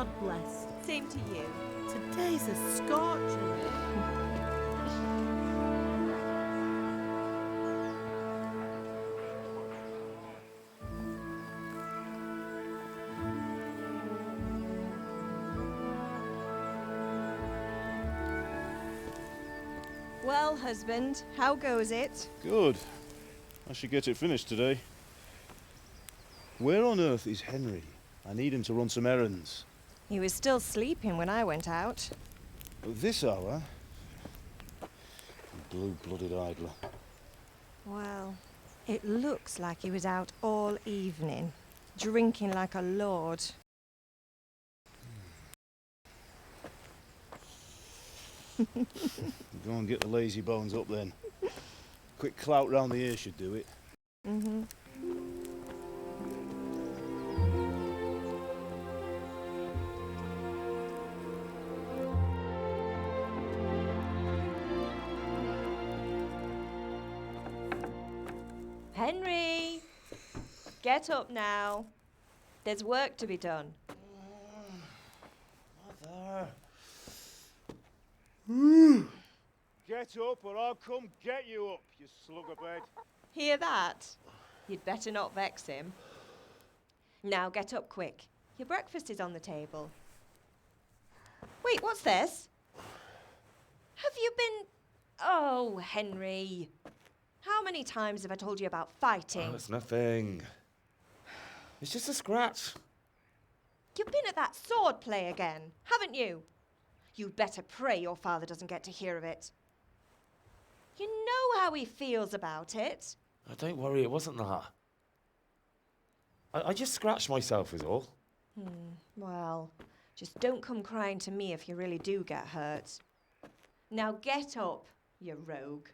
God bless. Same to you. Today's a scorcher. Well, husband, how goes it? Good. I should get it finished today. Where on earth is Henry? I need him to run some errands. He was still sleeping when I went out. At this hour? Blue-blooded idler. Well, it looks like he was out all evening, drinking like a lord. Go and get the lazy bones up then. Quick clout round the ear should do it. Mm-hmm. Henry! Get up now. There's work to be done. Mother! Get up or I'll come get you up, you slugabed. Hear that? You'd better not vex him. Now get up quick. Your breakfast is on the table. Wait, what's this? Have you been... Oh, Henry. How many times have I told you about fighting? Oh, it's nothing. It's just a scratch. You've been at that sword play again, haven't you? You'd better pray your father doesn't get to hear of it. You know how he feels about it. Oh, don't worry, it wasn't that. I just scratched myself is all. Well, just don't come crying to me if you really do get hurt. Now get up, you rogue.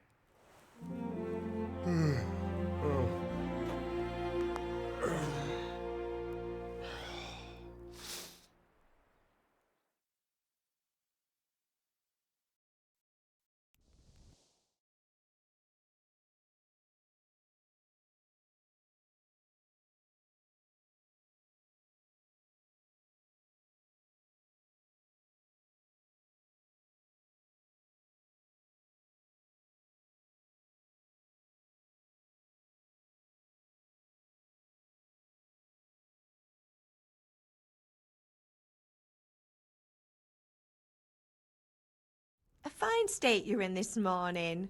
A fine state you're in this morning.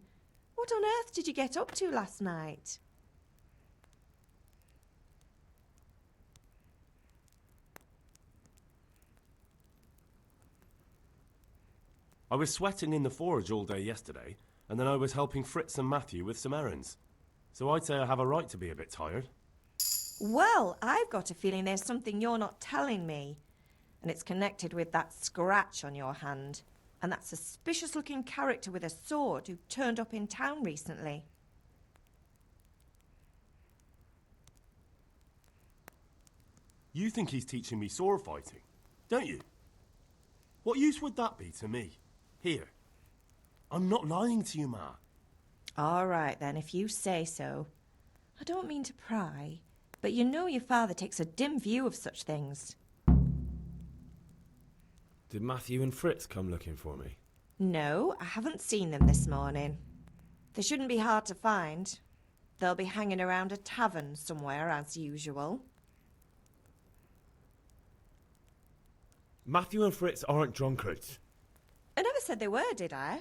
What on earth did you get up to last night? I was sweating in the forge all day yesterday, and then I was helping Fritz and Matthew with some errands. So I'd say I have a right to be a bit tired. Well, I've got a feeling there's something you're not telling me. And it's connected with that scratch on your hand. And that suspicious-looking character with a sword who turned up in town recently. You think he's teaching me sword fighting, don't you? What use would that be to me? Here. I'm not lying to you, Ma. All right, then, if you say so. I don't mean to pry, but you know your father takes a dim view of such things. Did Matthew and Fritz come looking for me? No, I haven't seen them this morning. They shouldn't be hard to find. They'll be hanging around a tavern somewhere, as usual. Matthew and Fritz aren't drunkards. I never said they were, did I?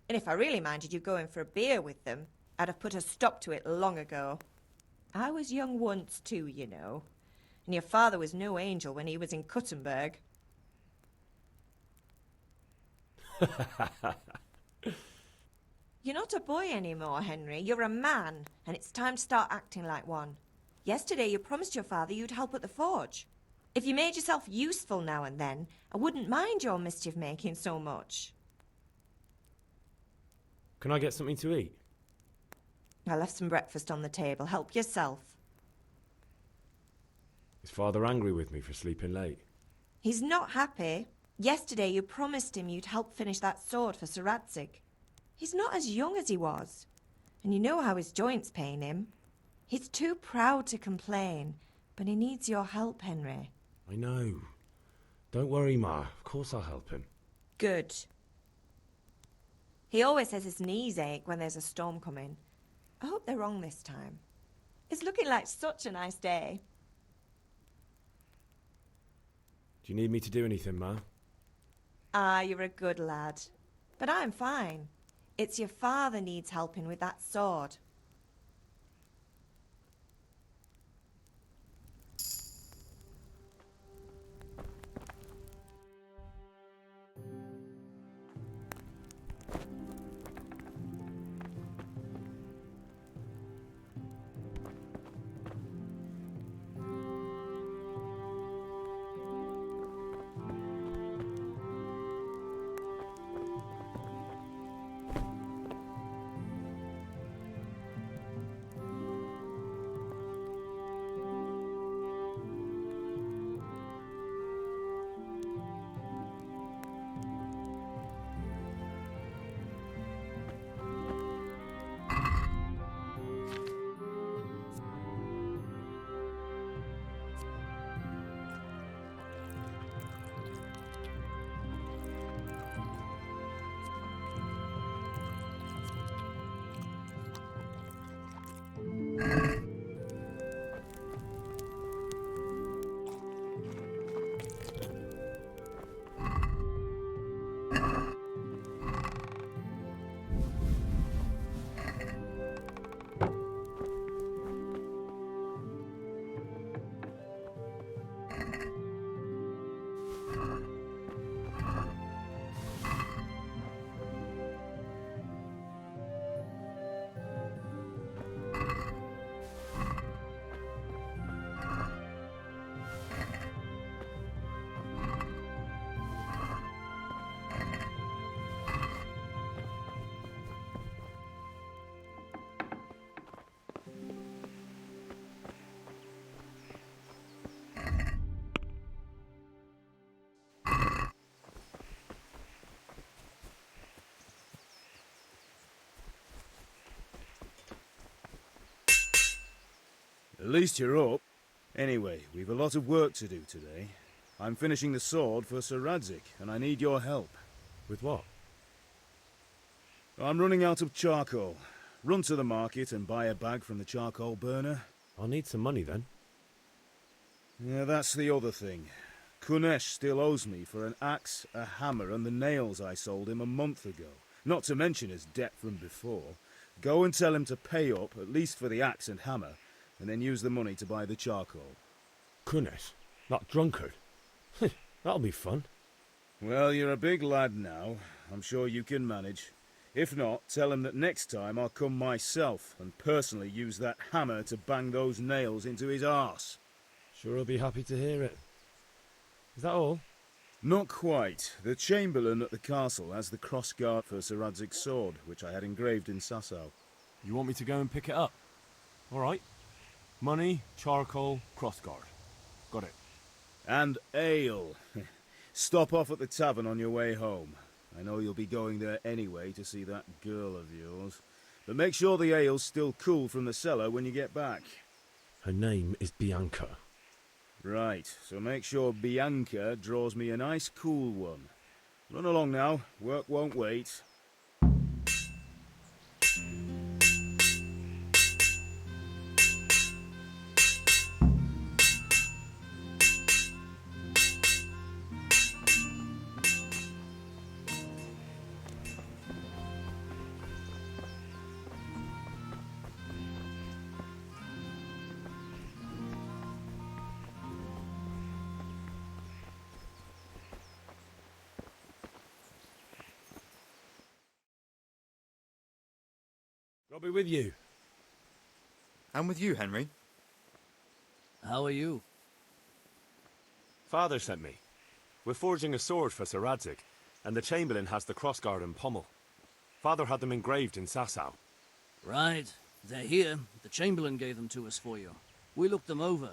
And if I really minded you going for a beer with them, I'd have put a stop to it long ago. I was young once too, you know. And your father was no angel when he was in Cuttenberg. You're not a boy anymore, Henry. You're a man, and it's time to start acting like one. Yesterday you promised your father you'd help at the forge. If you made yourself useful now and then, I wouldn't mind your mischief-making so much. Can I get something to eat? I left some breakfast on the table. Help yourself. Is Father angry with me for sleeping late? He's not happy. Yesterday you promised him you'd help finish that sword for Sir Radzig. He's not as young as he was. And you know how his joints pain him. He's too proud to complain, but he needs your help, Henry. I know. Don't worry, Ma. Of course I'll help him. Good. He always says his knees ache when there's a storm coming. I hope they're wrong this time. It's looking like such a nice day. Do you need me to do anything, Ma? Ah, you're a good lad. But I'm fine. It's your father needs helping with that sword. At least you're up. Anyway, we've a lot of work to do today. I'm finishing the sword for Sir Radzig, and I need your help. With what? I'm running out of charcoal. Run to the market and buy a bag from the charcoal burner. I'll need some money then. Yeah, that's the other thing. Kunesh still owes me for an axe, a hammer, and the nails I sold him a month ago. Not to mention his debt from before. Go and tell him to pay up, at least for the axe and hammer, and then use the money to buy the charcoal. Kunesh? That drunkard? That'll be fun. Well, you're a big lad now. I'm sure you can manage. If not, tell him that next time I'll come myself and personally use that hammer to bang those nails into his arse. Sure he'll be happy to hear it. Is that all? Not quite. The Chamberlain at the castle has the crossguard for Sir Radzig's sword, which I had engraved in Sasau. You want me to go and pick it up? All right. Money, charcoal, crossguard. Got it. And ale. Stop off at the tavern on your way home. I know you'll be going there anyway to see that girl of yours. But make sure the ale's still cool from the cellar when you get back. Her name is Bianca. Right, so make sure Bianca draws me a nice cool one. Run along now, work won't wait. I'll be with you. I'm with you, Henry. How are you? Father sent me. We're forging a sword for Sir Radzig, and the Chamberlain has the crossguard and pommel. Father had them engraved in Sasau. Right. They're here. The Chamberlain gave them to us for you. We looked them over.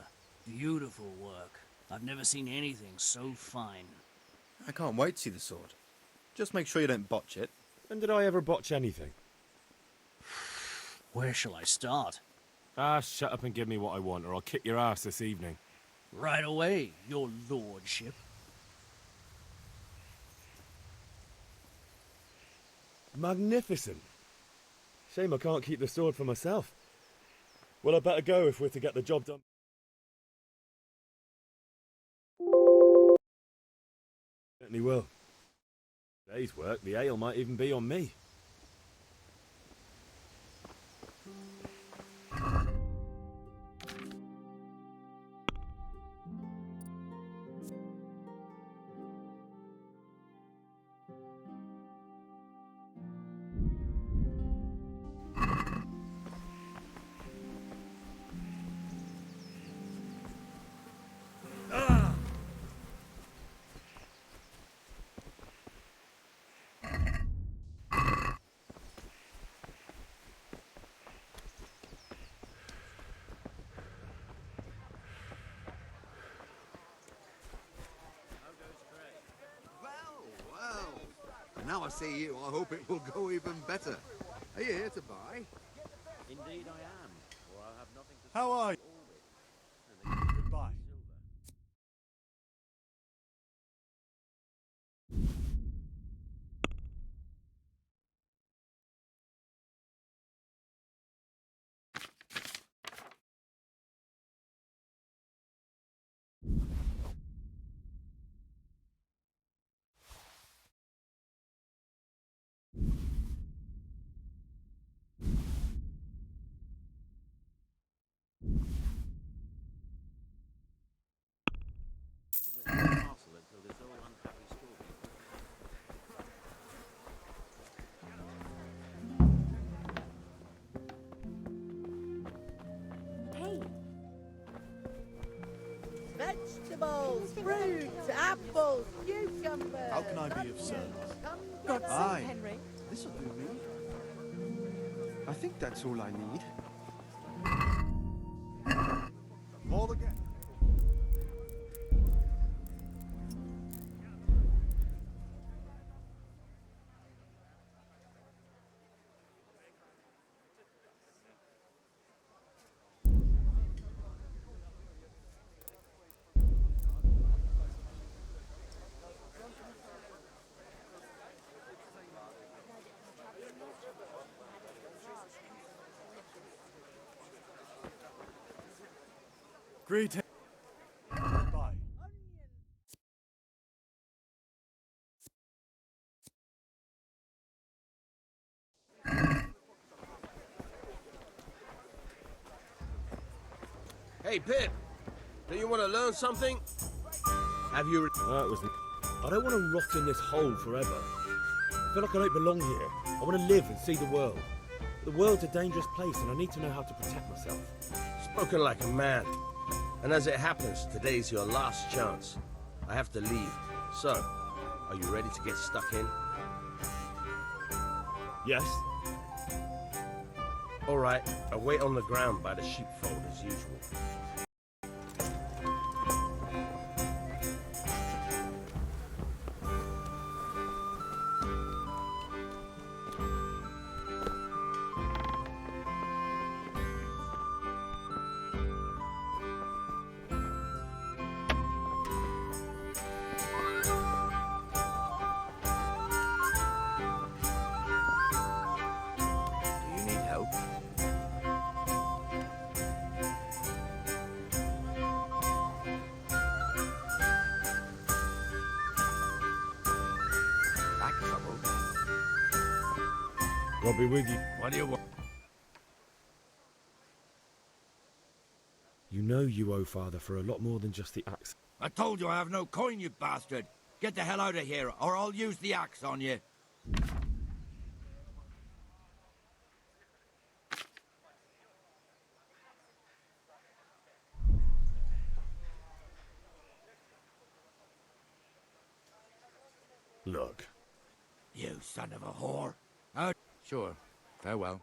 Beautiful work. I've never seen anything so fine. I can't wait to see the sword. Just make sure you don't botch it. When did I ever botch anything? Where shall I start? Ah, shut up and give me what I want, or I'll kick your ass this evening. Right away, your lordship. Magnificent. Shame I can't keep the sword for myself. Well, I better go if we're to get the job done. Certainly will. Today's work, the ale might even be on me. Now I see you, I hope it will go even better. Are you here to buy? Indeed I am, or I'll have nothing to How are you? Goodbye. castle until this old unhappy story. Hey, Vegetables, fruits, apples, cucumbers. How can I be of service? got some, Aye. Henry. This'll do me. I think that's all I need. All again. Greetings. Bye. Hey, Pip, do you want to learn something? Have you... That was... I don't want to rot in this hole forever. I feel like I don't belong here. I want to live and see the world. The world's a dangerous place and I need to know how to protect myself. Spoken like a man. And as it happens, today's your last chance. I have to leave. So, are you ready to get stuck in? Yes? All right, I'll wait on the ground by the sheepfold as usual. Do you need help? Back trouble? I'll be with you. What do you want? You know you owe Father for a lot more than just the axe. I told you I have no coin, you bastard! Get the hell out of here, or I'll use the axe on you. Look. You son of a whore. Oh, sure. Farewell.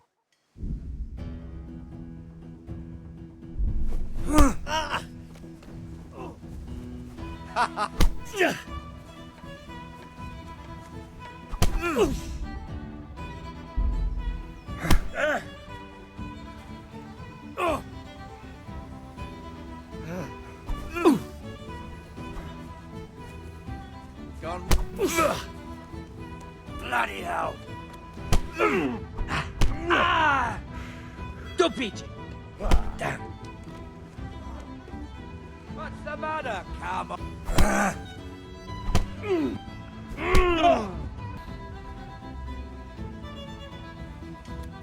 Gone. Bloody hell. Dupiti! Damn. What's the matter, come on?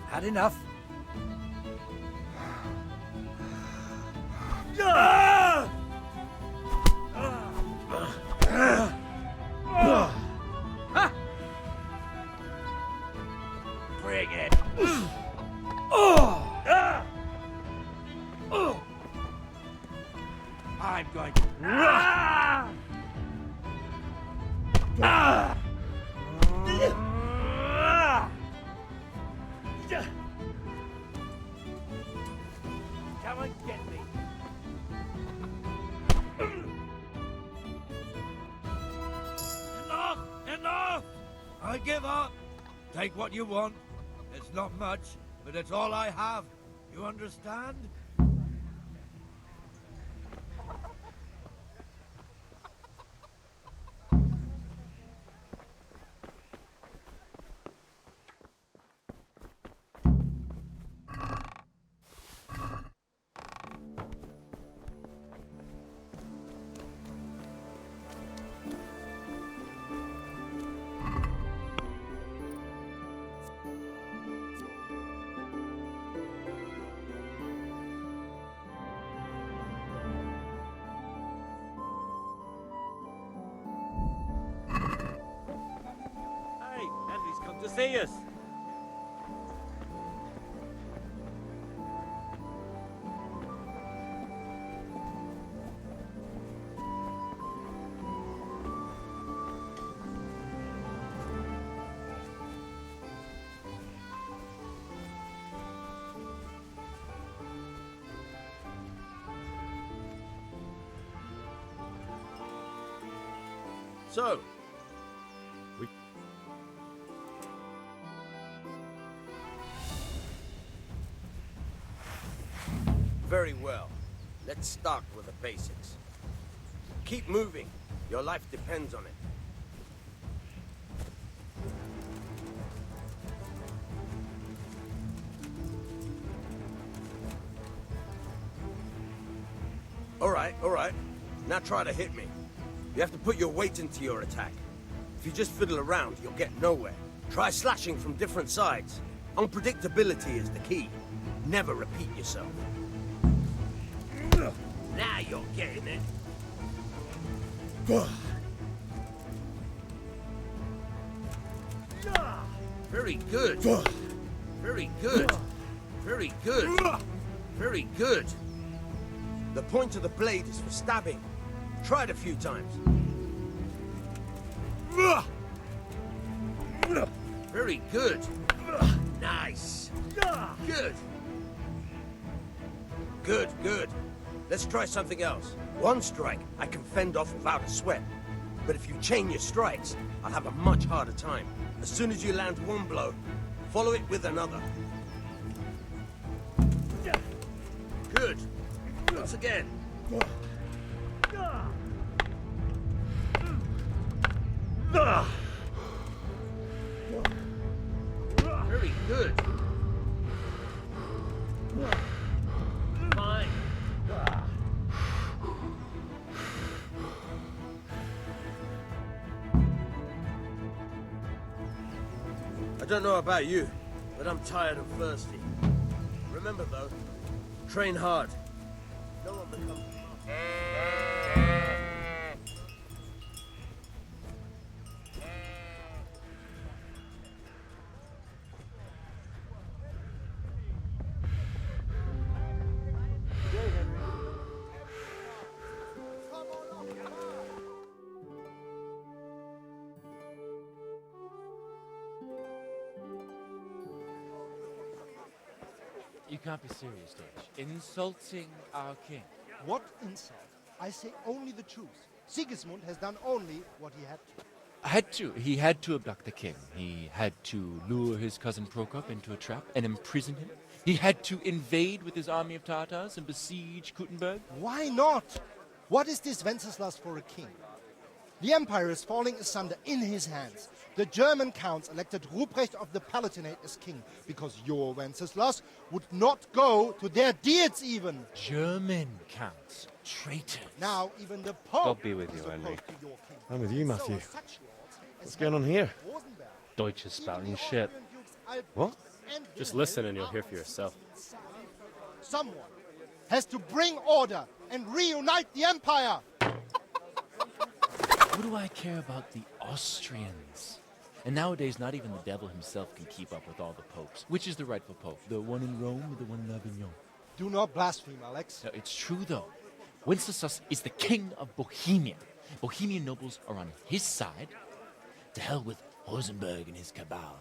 Had enough? Bring it. I'm going to... Come and get me. Enough! Enough! I give up. Take what you want. It's not much, but it's all I have. You understand? To see us. So, very well. Let's start with the basics. Keep moving. Your life depends on it. All right. Now try to hit me. You have to put your weight into your attack. If you just fiddle around, you'll get nowhere. Try slashing from different sides. Unpredictability is the key. Never repeat yourself. Now you're getting it. Very good. Very good. Very good. Very good. The point of the blade is for stabbing. Try it a few times. Very good. Nice. Good. Good. Let's try something else. One strike, I can fend off without a sweat. But if you chain your strikes, I'll have a much harder time. As soon as you land one blow, follow it with another. Good. Once again. Very good. Fine. I don't know about you, but I'm tired and thirsty. Remember though, train hard. No one becomes... You can't be serious, Deutsch. Insulting our king. What insult? I say only the truth. Sigismund has done only what he had to. Had to. He had to abduct the king. He had to lure his cousin Prokop into a trap and imprison him. He had to invade with his army of Tatars and besiege Kuttenberg. Why not? What is this Wenceslas for a king? The empire is falling asunder in his hands. The German counts elected Ruprecht of the Palatinate as king because your Wenceslas would not go to their deeds even. German counts. Traitors. Now even the Pope God be with you, is Henry. opposed to your king. I'm with you, Matthew. So such lords as What's going on here? Rosenberg, Deutsch is spouting shit. What? and Just Wilhelm listen and you'll are hear for yourself. Someone has to bring order and reunite the empire. What do I care about the Austrians? And nowadays, not even the devil himself can keep up with all the popes. Which is the rightful pope? The one in Rome or the one in Avignon? Do not blaspheme, Alex. No, it's true, though. Wenceslas is the king of Bohemia. Bohemian nobles are on his side. To hell with Rosenberg and his cabal.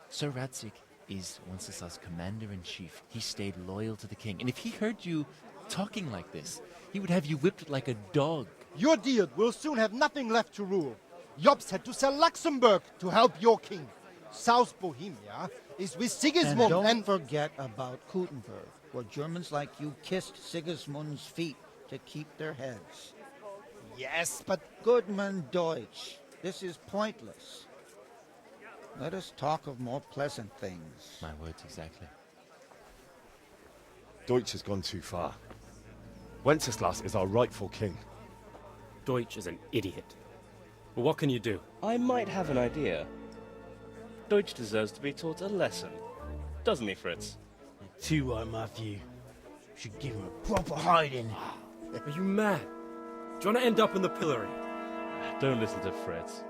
Sir Radzik is Wenceslas' commander-in-chief. He stayed loyal to the king. And if he heard you talking like this, he would have you whipped like a dog. Your deal will soon have nothing left to rule. Jobst had to sell Luxembourg to help your king. South Bohemia is with Sigismund And don't forget about Gutenberg, where Germans like you kissed Sigismund's feet to keep their heads. Yes, but... Goodman Deutsch, this is pointless. Let us talk of more pleasant things. My words exactly. Deutsch has gone too far. Wenceslas is our rightful king. Deutsch is an idiot. But what can you do? I might have an idea. Deutsch deserves to be taught a lesson. Doesn't he, Fritz? Too right, Matthew. Should give him a proper hiding. Are you mad? Do you want to end up in the pillory? Don't listen to Fritz.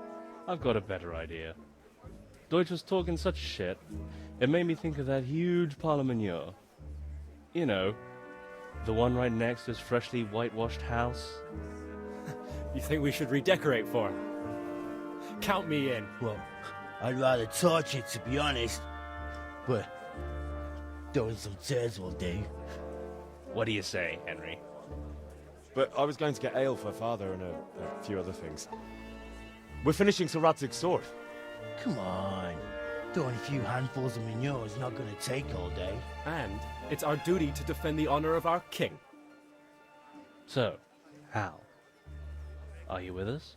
I've got a better idea. Deutsch was talking such shit, it made me think of that huge parliament. You know, the one right next to his freshly whitewashed house. You think we should redecorate for him? Count me in. Well, I'd rather torch it, to be honest. But throwing some tears will do. What do you say, Henry? But I was going to get ale for father and a few other things. We're finishing Sir Radzig's sword. Come on. Throwing a few handfuls of manure is not going to take all day. And it's our duty to defend the honor of our king. So, Hal, are you with us?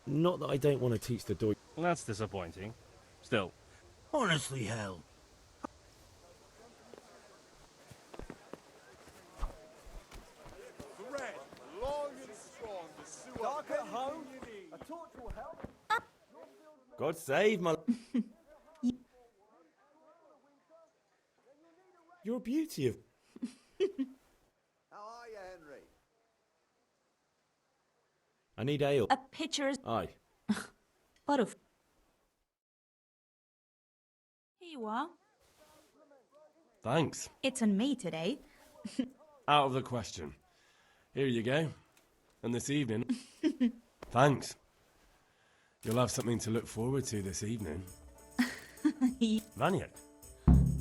Not that I don't want to teach the Deutsch. That's disappointing. Still. Honestly, Hal. Thread, long and strong, the sewer. Dark at home, a torch will help. God save my... You're a beauty of... How are you, Henry? I need ale. A pitcher's... Aye. What of... Here you are. Thanks. It's on me today. Out of the question. Here you go. And this evening... Thanks. You'll have something to look forward to this evening. Vanya.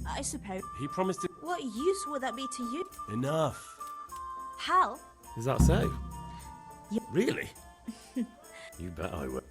I suppose. He promised to... What use would that be to you? Enough. Hal? Is that so? Yep. Really? You bet I will.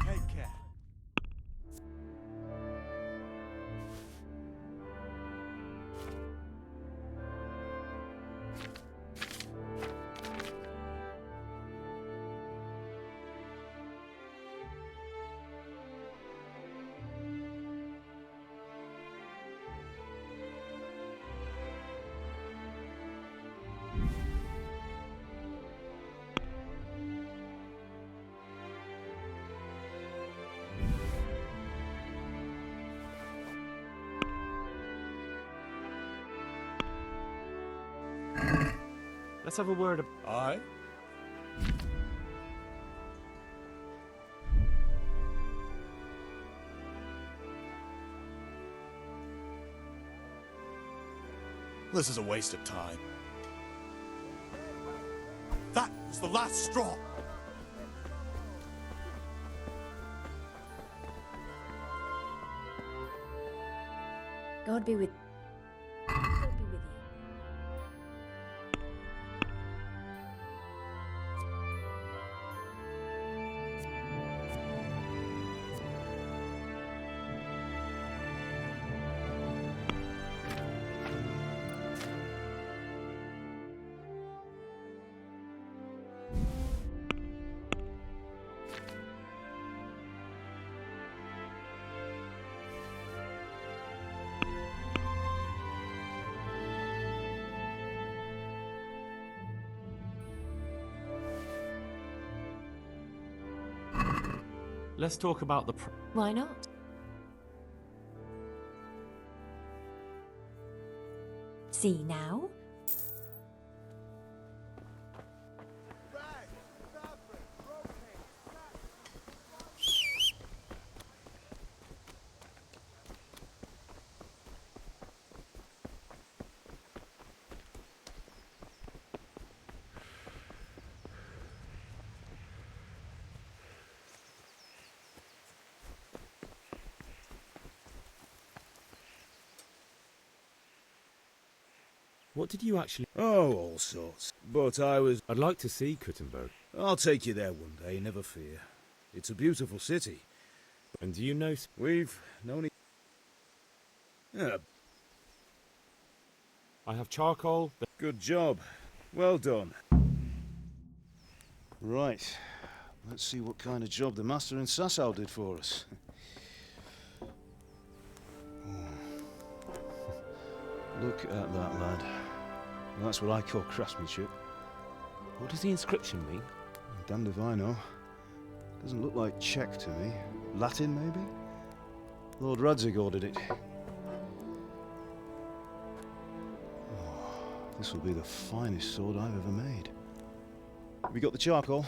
Take care. Let's have a word. Aye. This is a waste of time. That was the last straw. God be with. God be with you. Let's talk about the... Why not? See now? What did you actually... Oh, all sorts. But I'd like to see Kuttenberg. I'll take you there one day, never fear. It's a beautiful city. And do you know... We've known it... Yeah. I have charcoal... Good job. Well done. Right. Let's see what kind of job the master in Sasau did for us. Look at that, lad. That's what I call craftsmanship. What does the inscription mean? Damned if I know. Doesn't look like Czech to me. Latin, maybe? Lord Radzig ordered it. Oh, this will be the finest sword I've ever made. Have we got the charcoal?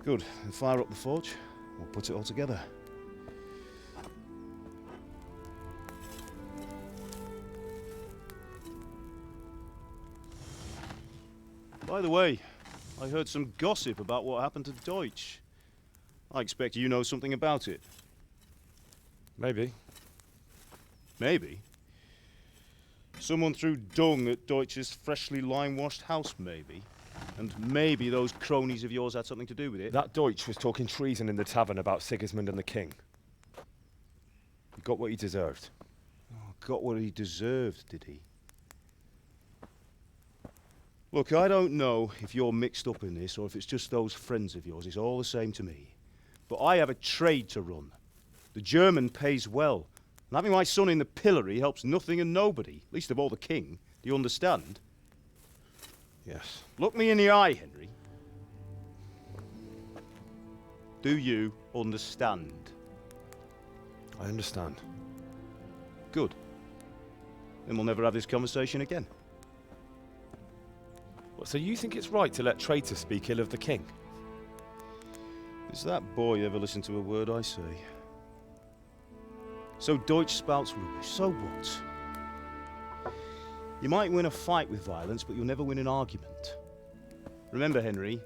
Good. Then fire up the forge. We'll put it all together. By the way, I heard some gossip about what happened to Deutsch. I expect you know something about it. Maybe. Maybe? Someone threw dung at Deutsch's freshly lime-washed house, maybe? And maybe those cronies of yours had something to do with it? That Deutsch was talking treason in the tavern about Sigismund and the king. He got what he deserved. Oh, got what he deserved, did he? Look, I don't know if you're mixed up in this or if it's just those friends of yours. It's all the same to me. But I have a trade to run. The German pays well. And having my son in the pillory helps nothing and nobody, least of all the king. Do you understand? Yes. Look me in the eye, Henry. Do you understand? I understand. Good. Then we'll never have this conversation again. So you think it's right to let traitors speak ill of the king? Does that boy ever listen to a word I say? So Deutsch spouts rubbish, so what? You might win a fight with violence, but you'll never win an argument. Remember, Henry,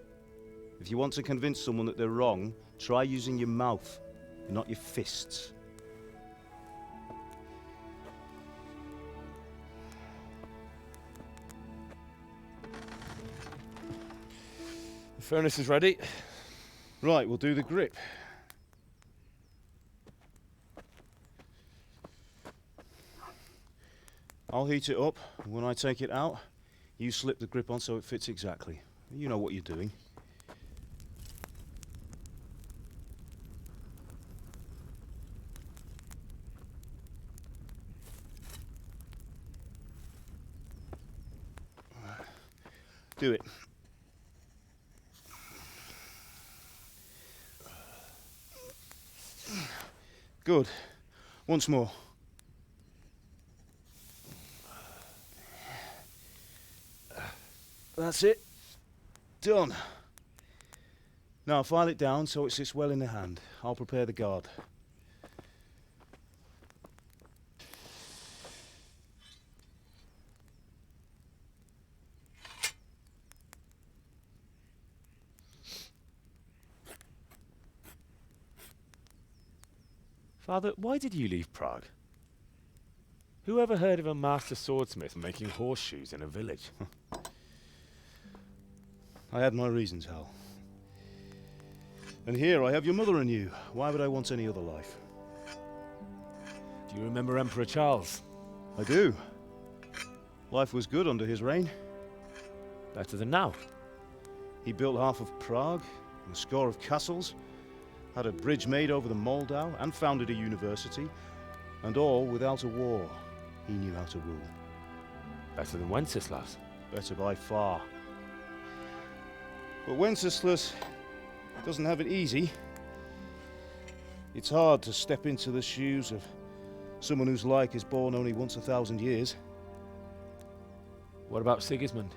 if you want to convince someone that they're wrong, try using your mouth, not your fists. The furnace is ready. Right, we'll do the grip. I'll heat it up, and when I take it out, you slip the grip on so it fits exactly. You know what you're doing. Do it. Good. Once more. That's it. Done. Now file it down so it sits well in the hand. I'll prepare the guard. Father, why did you leave Prague? Who ever heard of a master swordsmith making horseshoes in a village? I had my reasons, Hal. And here I have your mother and you. Why would I want any other life? Do you remember Emperor Charles? I do. Life was good under his reign. Better than now. He built half of Prague, and a score of castles, had a bridge made over the Moldau, and founded a university, and all without a war. He knew how to rule. Better than Wenceslas. Better by far. But Wenceslas doesn't have it easy. It's hard to step into the shoes of someone whose like is born only once 1,000 years. What about Sigismund?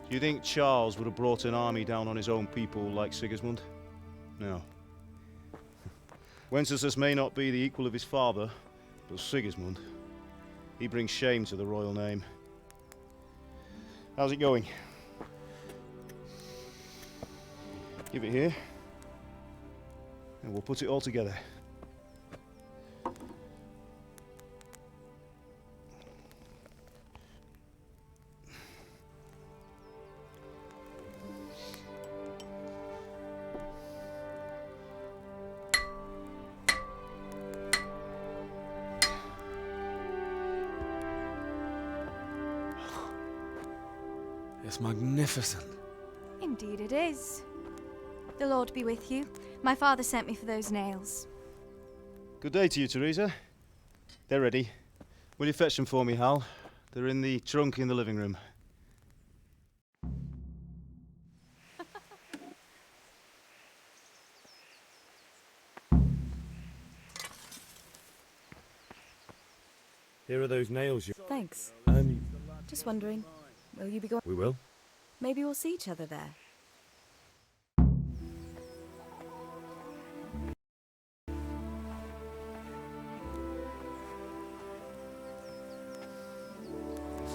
Do you think Charles would have brought an army down on his own people like Sigismund? No. Wenceslas may not be the equal of his father, but Sigismund, he brings shame to the royal name. How's it going? Give it here, and we'll put it all together. It's magnificent. Indeed it is. The Lord be with you. My father sent me for those nails. Good day to you, Teresa. They're ready. Will you fetch them for me, Hal? They're in the trunk in the living room. Here are those nails you... Thanks. Just wondering, will you be going? We will. Maybe we'll see each other there.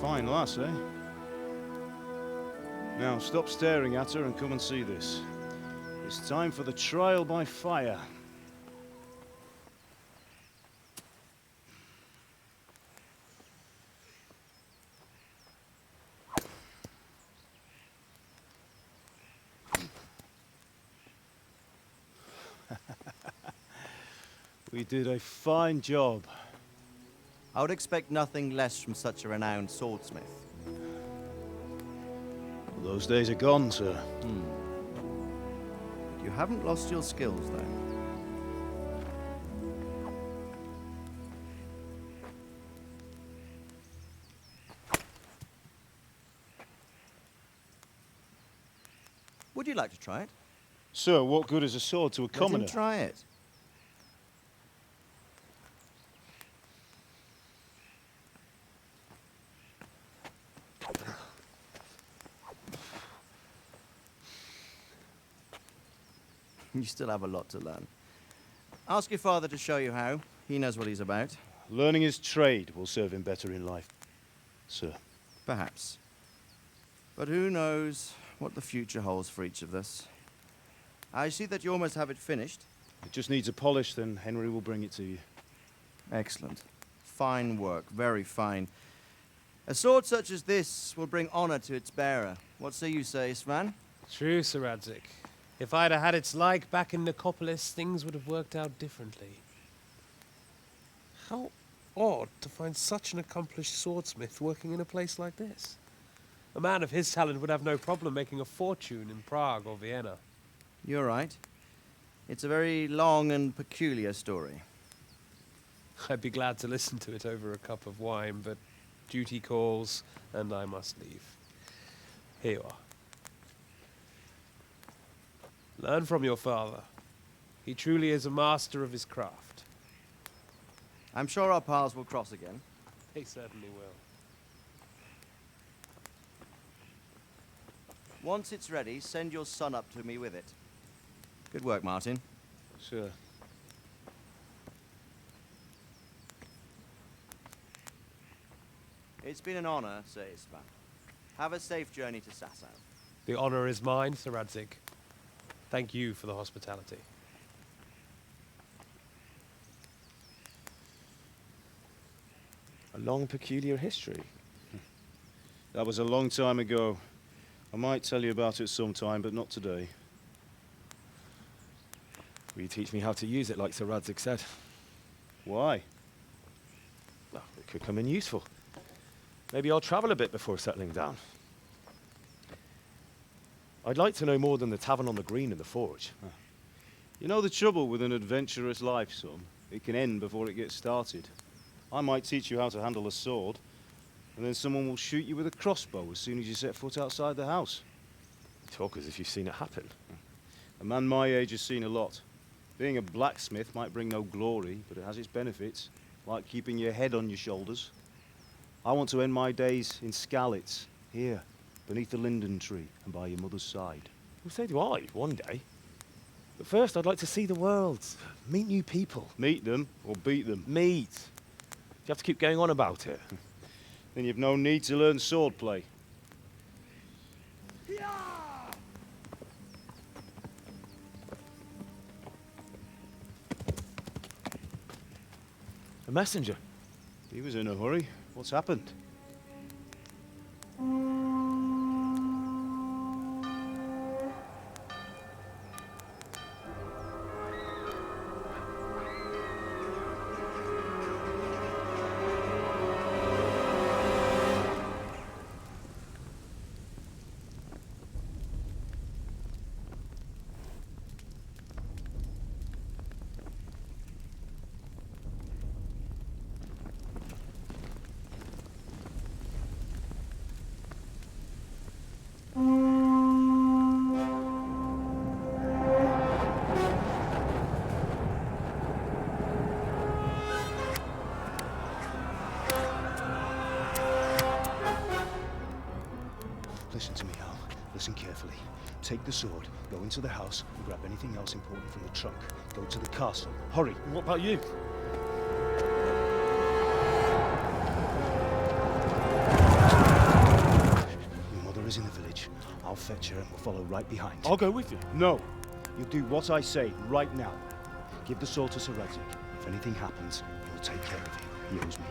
Fine lass, eh? Now, stop staring at her and come and see this. It's time for the trial by fire. We did a fine job. I would expect nothing less from such a renowned swordsmith. Well, those days are gone, sir. You haven't lost your skills, though. Would you like to try it? Sir, what good is a sword to a commoner? Let him try it. You still have a lot to learn. Ask your father to show you how. He knows what he's about. Learning his trade will serve him better in life, sir. Perhaps. But who knows what the future holds for each of us. I see that you almost have it finished. It just needs a polish, then Henry will bring it to you. Excellent. Fine work, very fine. A sword such as this will bring honor to its bearer. What say you, Svan? True, Sir Radzik. If I'd have had its like back in Nicopolis, things would have worked out differently. How odd to find such an accomplished swordsmith working in a place like this. A man of his talent would have no problem making a fortune in Prague or Vienna. You're right. It's a very long and peculiar story. I'd be glad to listen to it over a cup of wine, but duty calls, and I must leave. Here you are. Learn from your father. He truly is a master of his craft. I'm sure our paths will cross again. He certainly will. Once it's ready, send your son up to me with it. Good work, Martin. Sure. It's been an honor, Sir Isvan. Have a safe journey to Sasau. The honor is mine, Sir Radzik. Thank you for the hospitality. A long, peculiar history. That was a long time ago. I might tell you about it sometime, but not today. Will you teach me how to use it like Sir Radzig said? Why? Well, it could come in useful. Maybe I'll travel a bit before settling down. I'd like to know more than the tavern on the green and the forge. You know the trouble with an adventurous life, son? It can end before it gets started. I might teach you how to handle a sword, and then someone will shoot you with a crossbow as soon as you set foot outside the house. You talk as if you've seen it happen. A man my age has seen a lot. Being a blacksmith might bring no glory, but it has its benefits, like keeping your head on your shoulders. I want to end my days in Skalice, here, beneath the linden tree and by your mother's side. Well, so do I, one day. But first, I'd like to see the world, meet new people. Meet them or beat them? Meet. You have to keep going on about it. Then you've no need to learn swordplay. A messenger. He was in a hurry. What's happened? Listen to me, Hal. Listen carefully. Take the sword, go into the house, and grab anything else important from the trunk. Go to the castle. Hurry. What about you? Your mother is in the village. I'll fetch her and we'll follow right behind. I'll go with you. No. You'll do what I say right now. Give the sword to Sir Radzig. If anything happens, he'll take care of you. He owes me.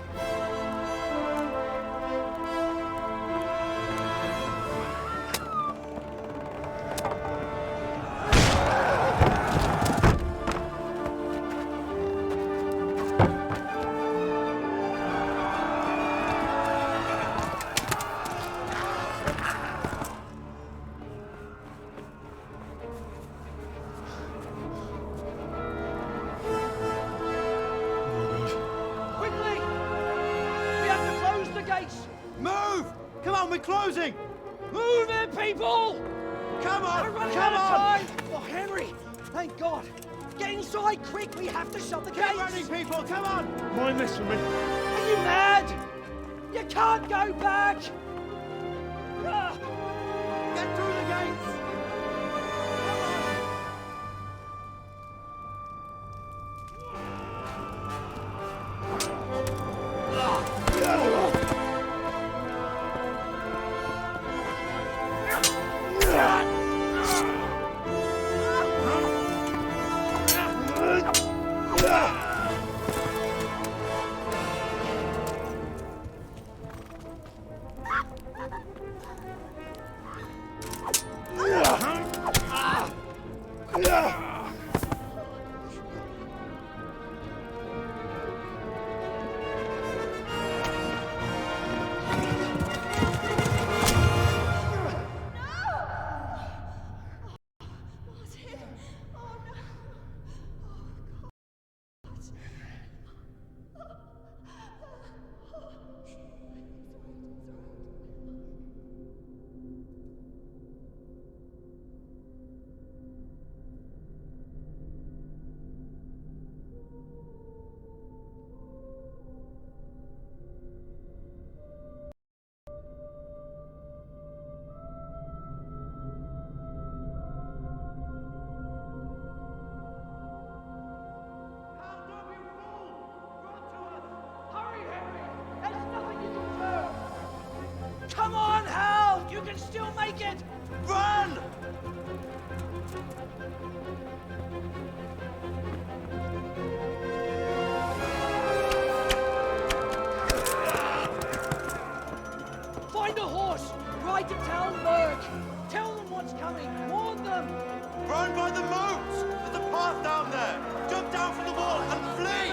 Move! Come on, we're closing! Move it, people! Come on! We're running Come out of on! time! Oh, Henry! Thank God! Get inside, quick! We have to shut the gates! Get running, people! Come on! Mind this for me. Are you mad? You can't go back! Ah. Get through the gates! Come on, Hal! You can still make it! Run! Tell them what's coming! Warn them! Run by the moat! There's a path down there! Jump down from the wall and flee!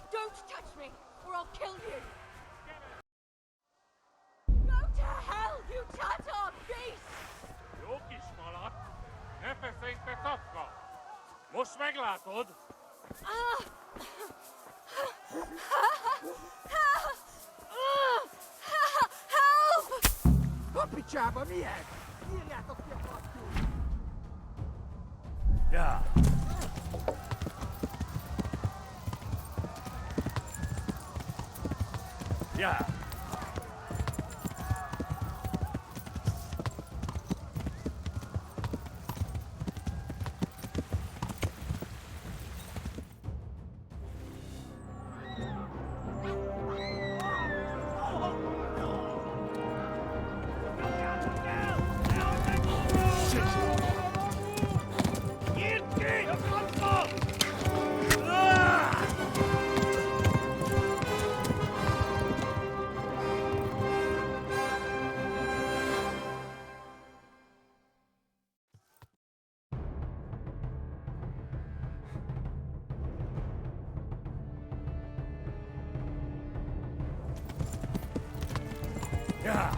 Don't touch me, or I'll kill you! Go to hell, you Tatar beast! Help! Yeah. Yeah. Yeah.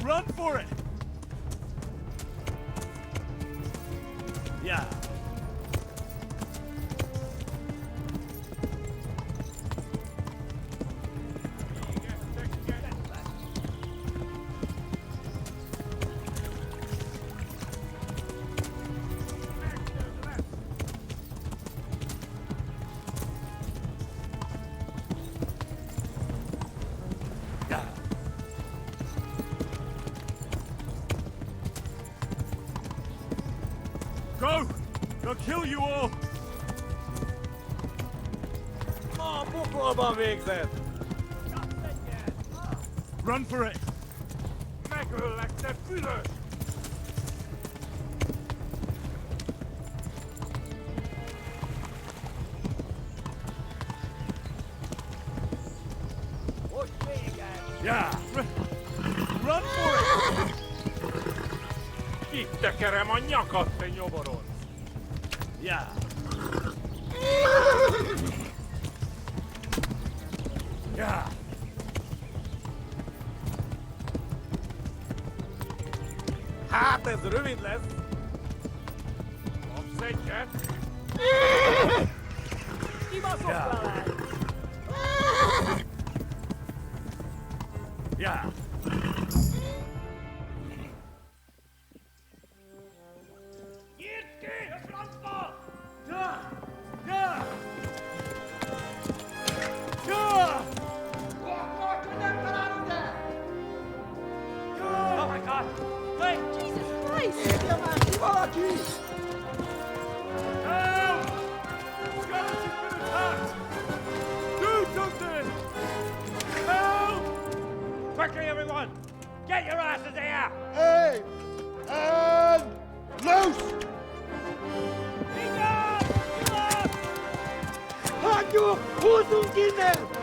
Run for it! Yeah. Go! They'll kill you all! Run for it! Kitekerem a nyakat, te nyoboron! Yeah. Ja! Hát ez rövid lesz! Kapsz egyet! Kibaszott vele! Ja! Nyitd ki! A francba! Ja! Ja! Ja! Akkor nem találod el! Ja! Oh my God! Wait! Jesus Christ! Írja már ki valaki! Help! Skalice has been attacked! Do something! Help! Quickly, everyone! Get your asses here! Hey! And loose! Vida! Vida! Hagyjuk! Húzzunk innen!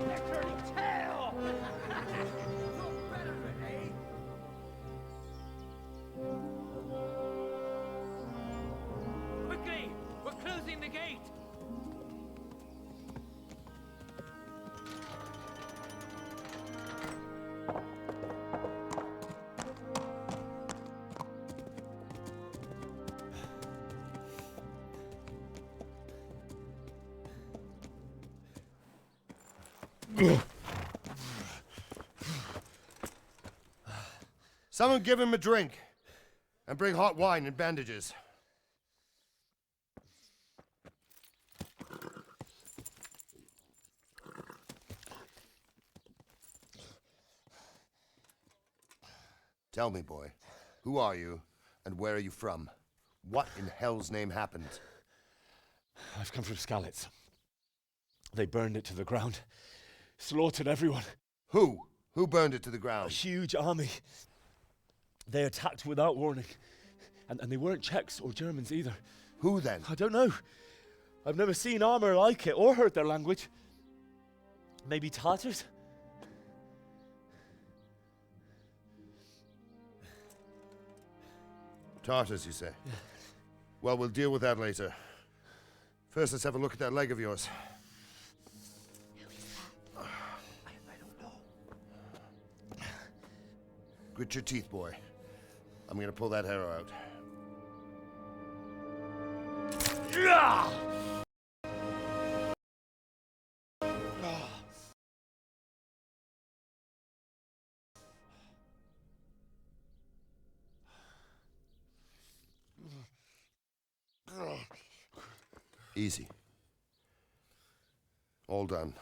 They're turning tail! Look better, eh? Quickly! We're closing the gate! Someone give him a drink. And bring hot wine and bandages. Tell me, boy, who are you and where are you from? What in hell's name happened? I've come from Skalice. They burned it to the ground. Slaughtered everyone. Who? Who burned it to the ground? A huge army. They attacked without warning. And they weren't Czechs or Germans either. Who then? I don't know. I've never seen armor like it or heard their language. Maybe Tatars? Tartars, you say? Yeah. Well, we'll deal with that later. First, let's have a look at that leg of yours. I don't know. Grit your teeth, boy. I'm gonna pull that arrow out. Easy. All done.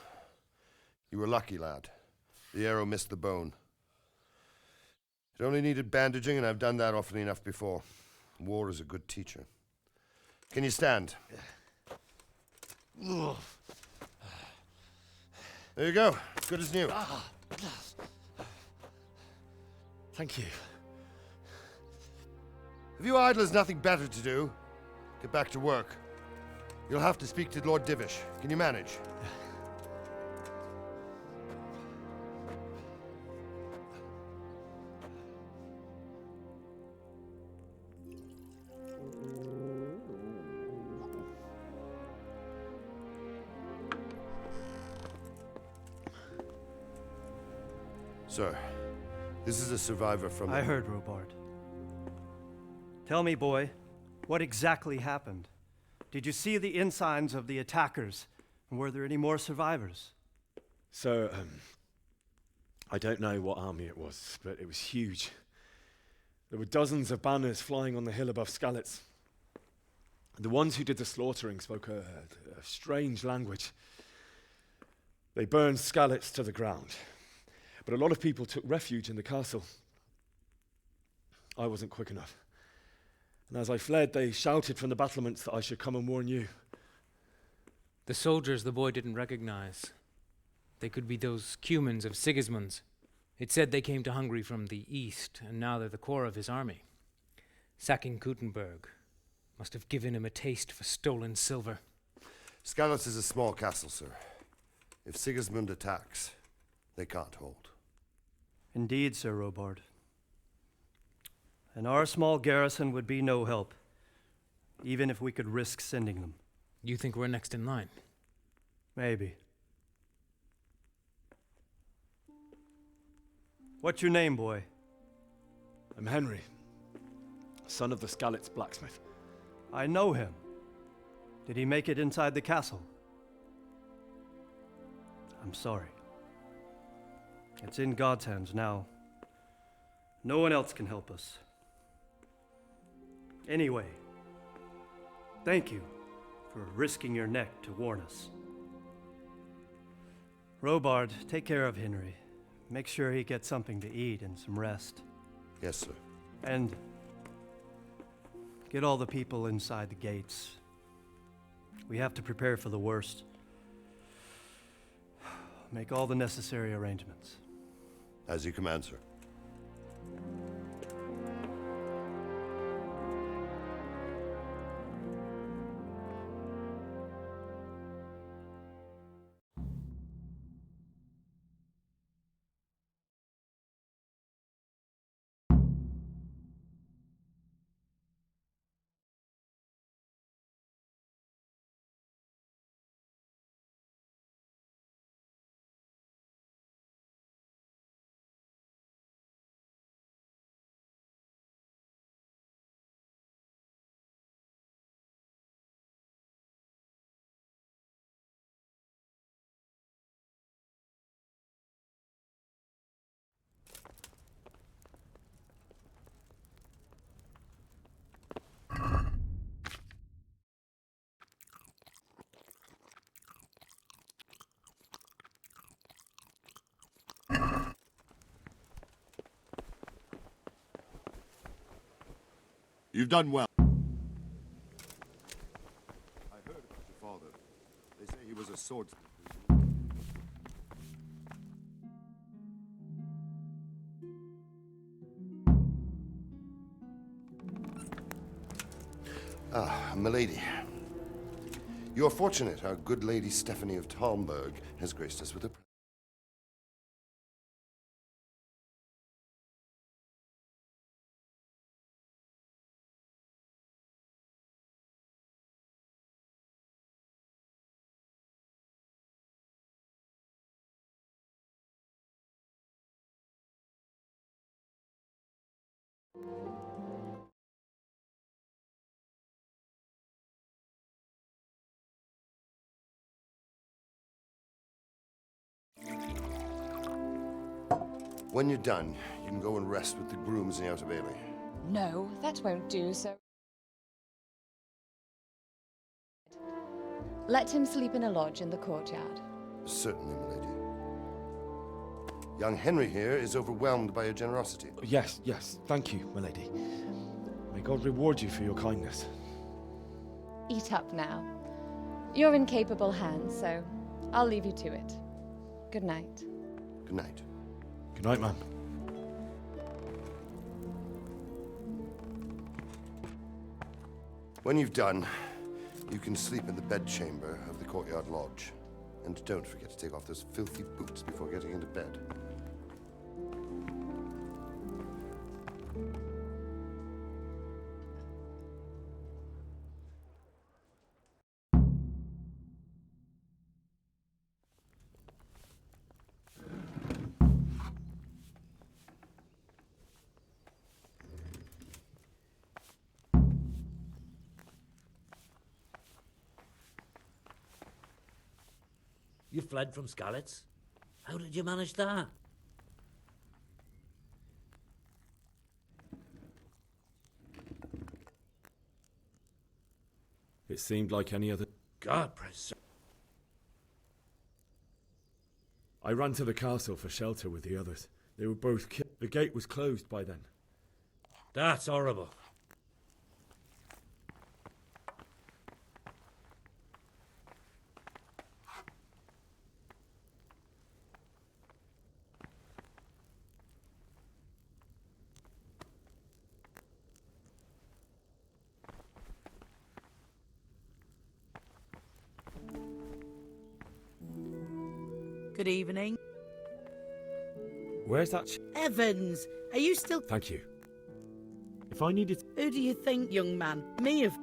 You were lucky, lad. The arrow missed the bone. It only needed bandaging, and I've done that often enough before. War is a good teacher. Can you stand? There you go. Good as new. Thank you. If you idlers nothing better to do, get back to work. You'll have to speak to Lord Divish. Can you manage? Sir, this is a survivor from... I heard, Robard. Tell me, boy, what exactly happened? Did you see the ensigns of the attackers? And were there any more survivors? So, I don't know what army it was, but it was huge. There were dozens of banners flying on the hill above Skalice. The ones who did the slaughtering spoke a strange language. They burned Skalice to the ground. But a lot of people took refuge in the castle. I wasn't quick enough. And as I fled, they shouted from the battlements that I should come and warn you. The soldiers the boy didn't recognize. They could be those Cumans of Sigismund's. It said they came to Hungary from the east, and now they're the core of his army. Sacking Gutenberg must have given him a taste for stolen silver. Skalice is a small castle, sir. If Sigismund attacks, they can't hold. Indeed, Sir Robard. And our small garrison would be no help, even if we could risk sending them. You think we're next in line? Maybe. What's your name, boy? I'm Henry, son of the Skalice blacksmith. I know him. Did he make it inside the castle? I'm sorry. It's in God's hands now. No one else can help us. Anyway, thank you for risking your neck to warn us. Robard, take care of Henry. Make sure he gets something to eat and some rest. Yes, sir. And get all the people inside the gates. We have to prepare for the worst. Make all the necessary arrangements. As you command, sir. You've done well. I heard about your father. They say he was a swordsman. Ah, milady. You are fortunate our good lady Stephanie of Talmberg has graced us with a... When you're done, you can go and rest with the grooms in the Outer Bailey. No, that won't do, so... Let him sleep in a lodge in the courtyard. Certainly, milady. Young Henry here is overwhelmed by your generosity. Yes, yes, thank you, my lady. May God reward you for your kindness. Eat up now. You're in capable hands, so I'll leave you to it. Good night. Good night. Good night, ma'am. When you've done, you can sleep in the bedchamber of the courtyard lodge. And don't forget to take off those filthy boots before getting into bed. You fled from Skalice? How did you manage that? It seemed like any other... God preserve... I ran to the castle for shelter with the others. They were both killed. The gate was closed by then. That's horrible. Good evening. Where's that Evans, are you still... Thank you. If I needed... Who do you think, young man? Me of...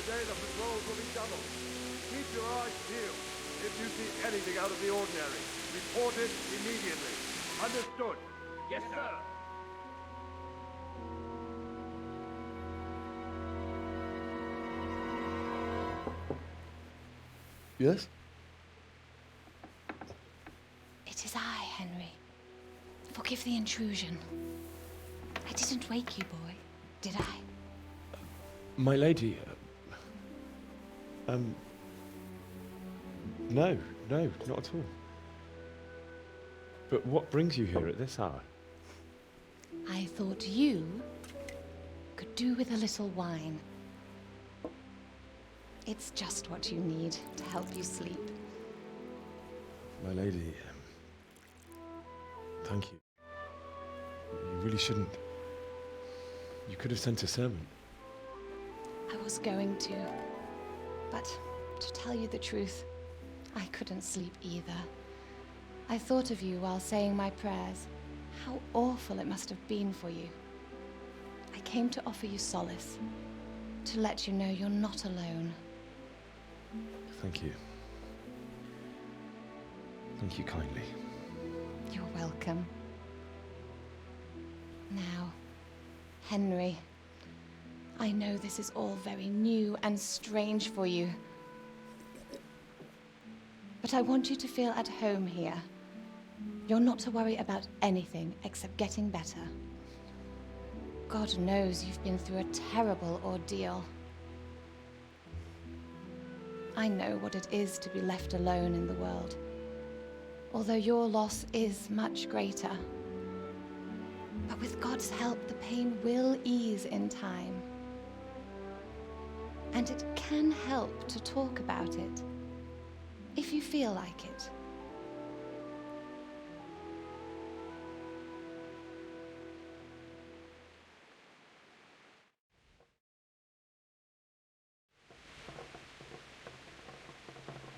Today the patrols will be doubled. Keep your eyes peeled. If you see anything out of the ordinary, report it immediately. Understood? Yes, sir. Yes? It is I, Henry. Forgive the intrusion. I didn't wake you, boy, did I? My lady... No, not at all. But what brings you here at this hour? I thought you could do with a little wine. It's just what you need to help you sleep. My lady... thank you. You really shouldn't. You could have sent a sermon. I was going to, but to tell you the truth, I couldn't sleep either. I thought of you while saying my prayers. How awful it must have been for you. I came to offer you solace, to let you know you're not alone. Thank you. Thank you kindly. You're welcome. Now, Henry, I know this is all very new and strange for you. But I want you to feel at home here. You're not to worry about anything except getting better. God knows you've been through a terrible ordeal. I know what it is to be left alone in the world, although your loss is much greater. But with God's help, the pain will ease in time. And it can help to talk about it, if you feel like it.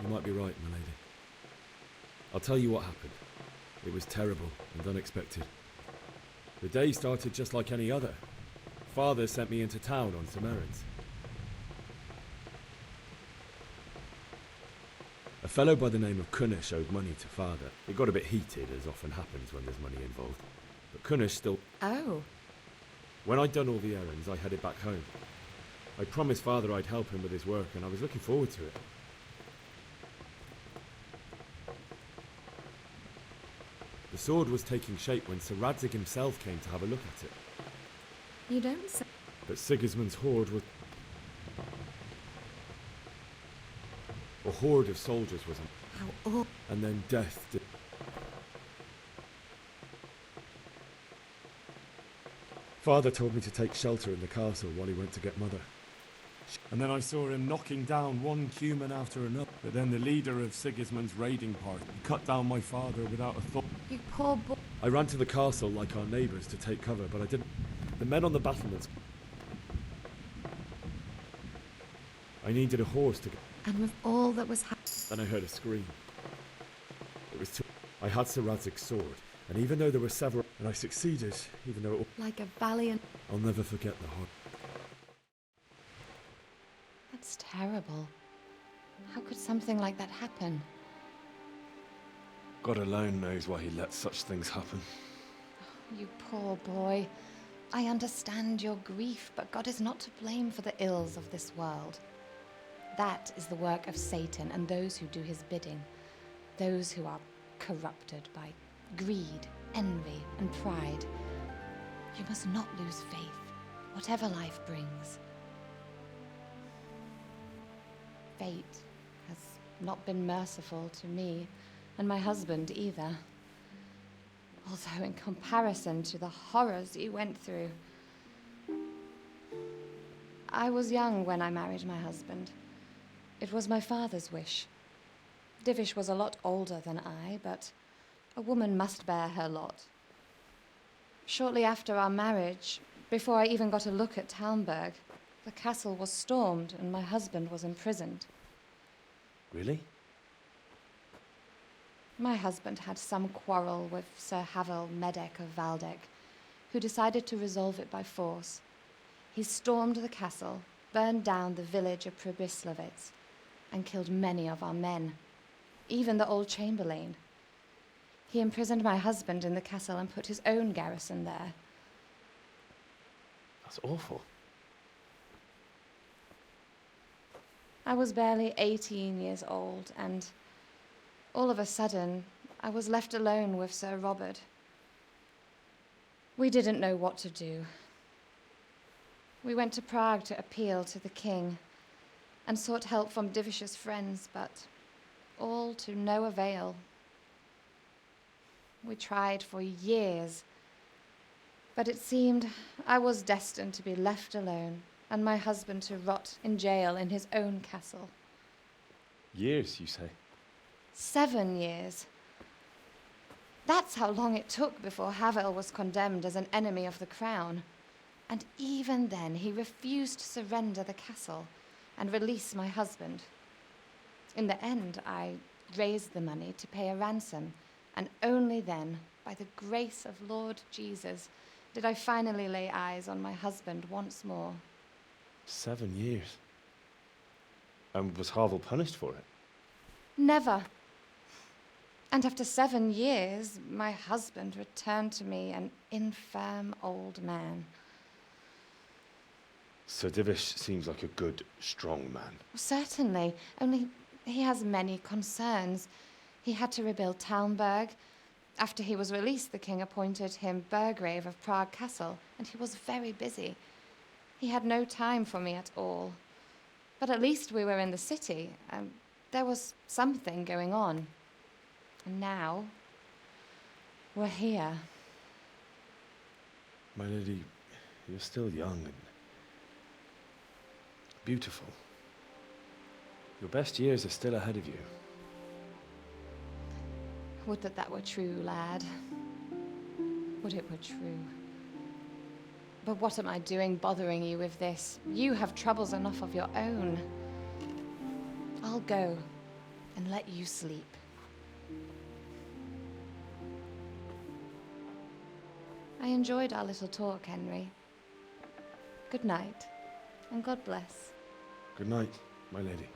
You might be right, my lady. I'll tell you what happened. It was terrible and unexpected. The day started just like any other. Father sent me into town on some errands. A fellow by the name of Kunish owed money to Father. It got a bit heated, as often happens when there's money involved. But Kunish still... Oh. When I'd done all the errands, I headed back home. I promised Father I'd help him with his work, and I was looking forward to it. The sword was taking shape when Sir Radzig himself came to have a look at it. You don't say... But Sigismund's horde was... A horde of soldiers was... How awful. And then death did... Father told me to take shelter in the castle while he went to get Mother. And then I saw him knocking down one human after another. But then the leader of Sigismund's raiding party cut down my father without a thought. You poor boy. I ran to the castle like our neighbours to take cover, but I didn't. The men on the battlements... I needed a horse to go. And with all that was happening... Then I heard a scream. It was too... I had Sir Radzig's sword, And even though there were several, and I succeeded, even though Like a valiant... I'll never forget the horror. That's terrible. How could something like that happen? God alone knows why he lets such things happen. You poor boy. I understand your grief, but God is not to blame for the ills of this world. That is the work of Satan and those who do his bidding. Those who are corrupted by greed, envy, and pride. You must not lose faith, whatever life brings. Fate has not been merciful to me, and my husband either. Although in comparison to the horrors you went through. I was young when I married my husband. It was my father's wish. Divish was a lot older than I, but a woman must bear her lot. Shortly after our marriage, before I even got a look at Talmberg, the castle was stormed and my husband was imprisoned. Really? My husband had some quarrel with Sir Havel Medek of Valdek, who decided to resolve it by force. He stormed the castle, burned down the village of Pribyslavitz, and killed many of our men, even the old chamberlain. He imprisoned my husband in the castle and put his own garrison there. That's awful. I was barely 18 years old, and all of a sudden, I was left alone with Sir Robert. We didn't know what to do. We went to Prague to appeal to the king and sought help from Divish's friends, but all to no avail. We tried for years, but it seemed I was destined to be left alone and my husband to rot in jail in his own castle. Years, you say? 7 years. That's how long it took before Havel was condemned as an enemy of the crown. And even then, he refused to surrender the castle and release my husband. In the end, I raised the money to pay a ransom, and only then, by the grace of Lord Jesus, did I finally lay eyes on my husband once more. 7 years. And was Havel punished for it? Never. And after 7 years, my husband returned to me an infirm old man. Sir Divish seems like a good, strong man. Certainly, only he has many concerns. He had to rebuild Talmberg. After he was released, the king appointed him Burgrave of Prague Castle, and he was very busy. He had no time for me at all. But at least we were in the city, and there was something going on. And now, we're here. My lady, you're still young and beautiful. Your best years are still ahead of you. Would that that were true, lad. Would it were true. But what am I doing bothering you with this? You have troubles enough of your own. I'll go and let you sleep. I enjoyed our little talk, Henry. Good night, and God bless. Good night, my lady.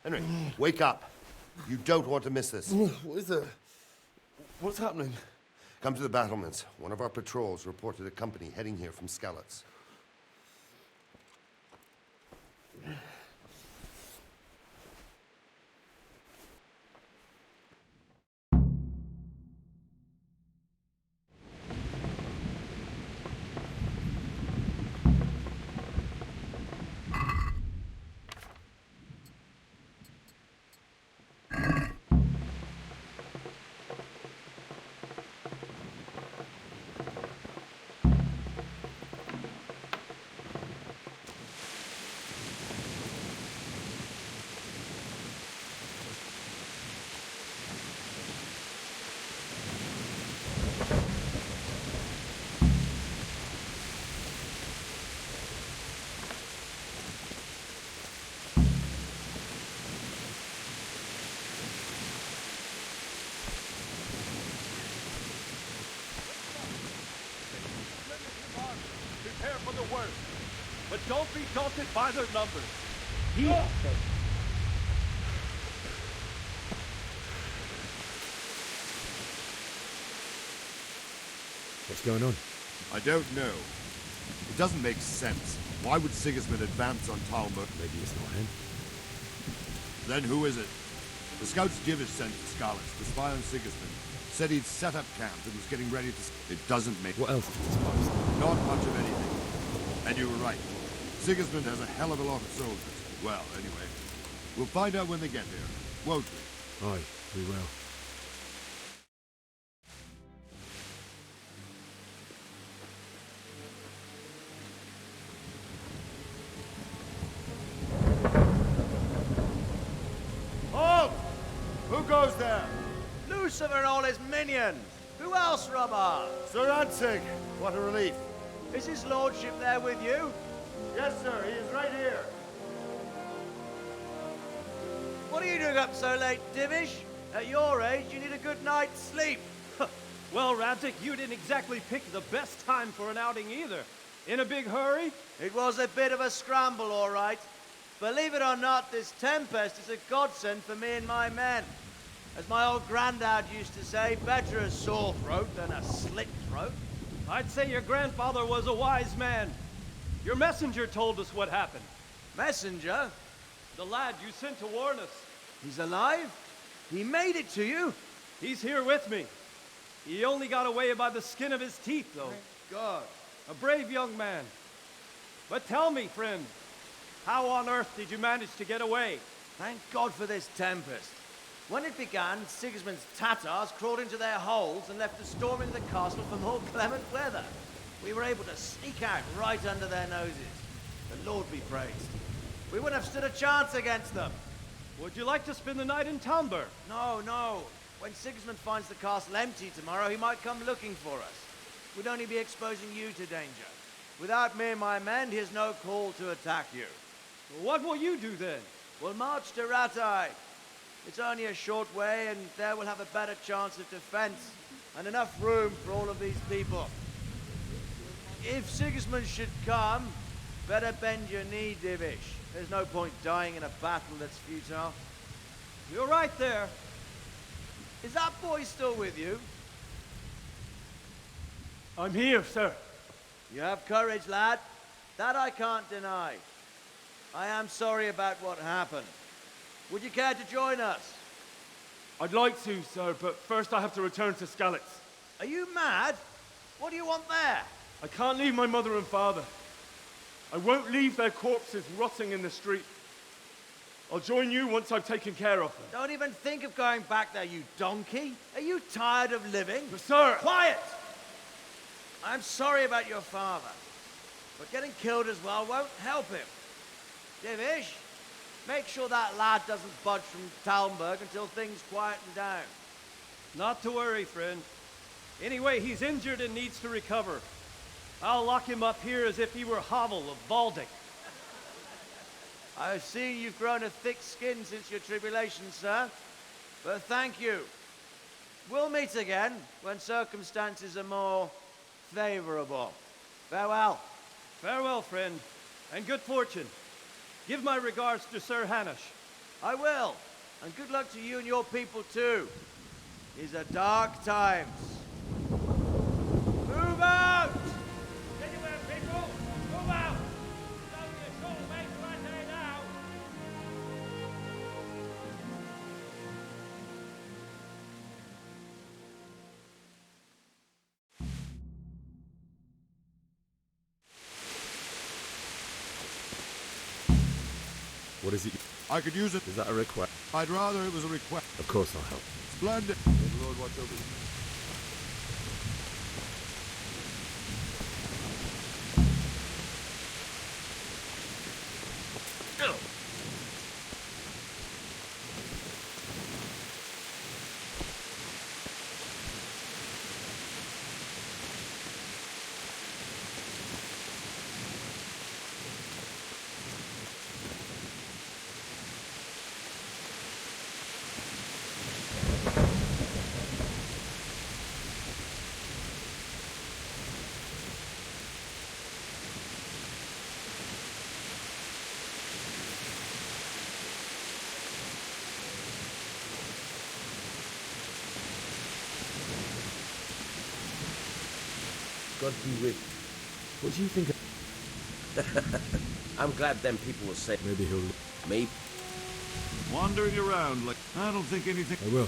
Henry, wake up. You don't want to miss this. What is it? What's happening? Come to the battlements. One of our patrols reported a company heading here from Skalice. Prepare for the worst, but don't be daunted by their numbers. What's going on? I don't know. It doesn't make sense. Why would Sigismund advance on Talmud? Maybe it's not him. Then who is it? The scouts Divish sent to Skalice to spy on Sigismund. Said he'd set up camp and was getting ready to... It doesn't make... What else did he suppose? Not much of anything. And you were right. Sigismund has a hell of a lot of soldiers. Well, anyway, we'll find out when they get there, won't we? Aye, we will. Halt! Who goes there? Lucifer and all his minions. Who else, Robert? Sir Ansig, what a relief. Is his lordship there with you? Yes, sir, he is right here. What are you doing up so late, Divish? At your age, you need a good night's sleep. Well, Radzik, you didn't exactly pick the best time for an outing either. In a big hurry? It was a bit of a scramble, all right. Believe it or not, this tempest is a godsend for me and my men. As my old granddad used to say, better a sore throat than a slit throat. I'd say your grandfather was a wise man. Your messenger told us what happened. Messenger? The lad you sent to warn us. He's alive? He made it to you? He's here with me. He only got away by the skin of his teeth, though. Thank God. A brave young man. But tell me, friend, how on earth did you manage to get away? Thank God for this tempest. When it began, Sigismund's Tatars crawled into their holes and left a storm into the castle for more clement weather. We were able to sneak out right under their noses. The Lord be praised. We wouldn't have stood a chance against them. Would you like to spend the night in Talmberg? No, no. When Sigismund finds the castle empty tomorrow, he might come looking for us. We'd only be exposing you to danger. Without me and my men, he has no call to attack you. What will you do then? We'll march to Ratai. It's only a short way, and there we'll have a better chance of defense and enough room for all of these people. If Sigismund should come, better bend your knee, Divish. There's no point dying in a battle that's futile. You're right there. Is that boy still with you? I'm here, sir. You have courage, lad. That I can't deny. I am sorry about what happened. Would you care to join us? I'd like to, sir, but first I have to return to Skalice. Are you mad? What do you want there? I can't leave my mother and father. I won't leave their corpses rotting in the street. I'll join you once I've taken care of them. Don't even think of going back there, you donkey. Are you tired of living? But sir! Quiet! I'm sorry about your father, but getting killed as well won't help him. Divish, make sure that lad doesn't budge from Talmberg until things quieten down. Not to worry, friend. Anyway, he's injured and needs to recover. I'll lock him up here as if he were Havel of Baldic. I see you've grown a thick skin since your tribulation, sir. But thank you. We'll meet again when circumstances are more favorable. Farewell. Farewell, friend, and good fortune. Give my regards to Sir Hanush. I will. And good luck to you and your people too. These are dark times. Move out! Anywhere, people! Move out! It's only a short way to Ate now! What is it? I could use it. Is that a request? I'd rather it was a request. Of course I'll help. Splendid. May the Lord watch over you. God be with you. What do you think of... I'm glad them people will say... Maybe he'll... Maybe. Wandering around like... I don't think anything... I will.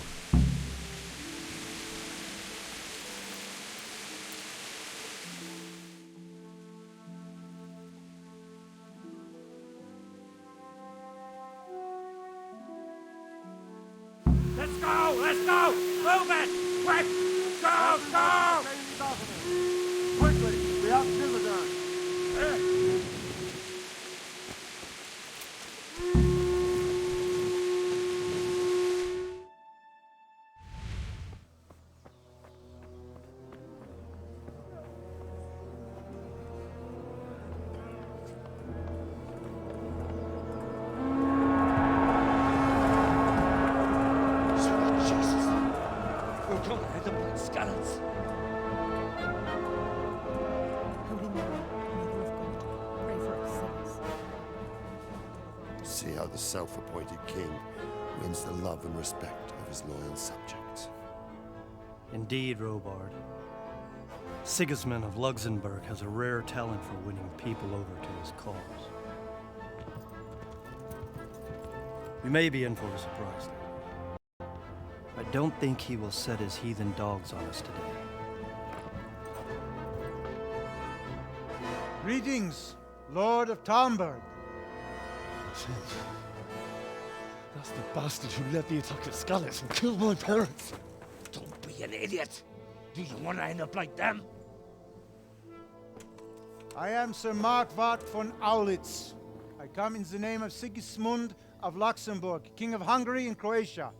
Let's go! Let's go! Move it! Quick! Go! Go! Quickly, we have Dividend. We'll come ahead them like Skalice. Holy Mary, Mother of God, pray for us sinners. See how the self-appointed king wins the love and respect of his loyal subjects. Indeed, Robard. Sigismund of Luxembourg has a rare talent for winning people over to his cause. We may be in for a surprise, though. I don't think he will set his heathen dogs on us today. Greetings, Lord of Talmberg. That's the bastard who led the attack at Skalice and killed my parents. Don't be an idiot. Do you want to end up like them? I am Sir Markwart von Aulitz. I come in the name of Sigismund of Luxembourg, King of Hungary and Croatia,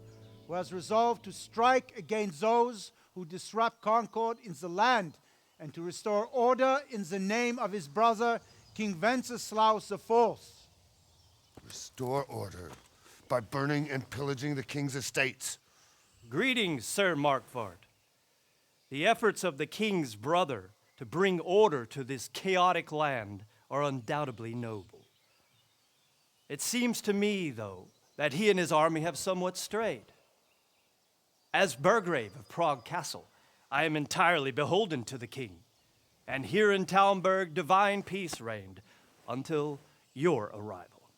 who has resolved to strike against those who disrupt concord in the land and to restore order in the name of his brother, King Wenceslaus IV. Restore order by burning and pillaging the king's estates. Greetings, Sir Markwart. The efforts of the king's brother to bring order to this chaotic land are undoubtedly noble. It seems to me, though, that he and his army have somewhat strayed. As Burgrave of Prague Castle, I am entirely beholden to the king, and here in Talmberg divine peace reigned until your arrival.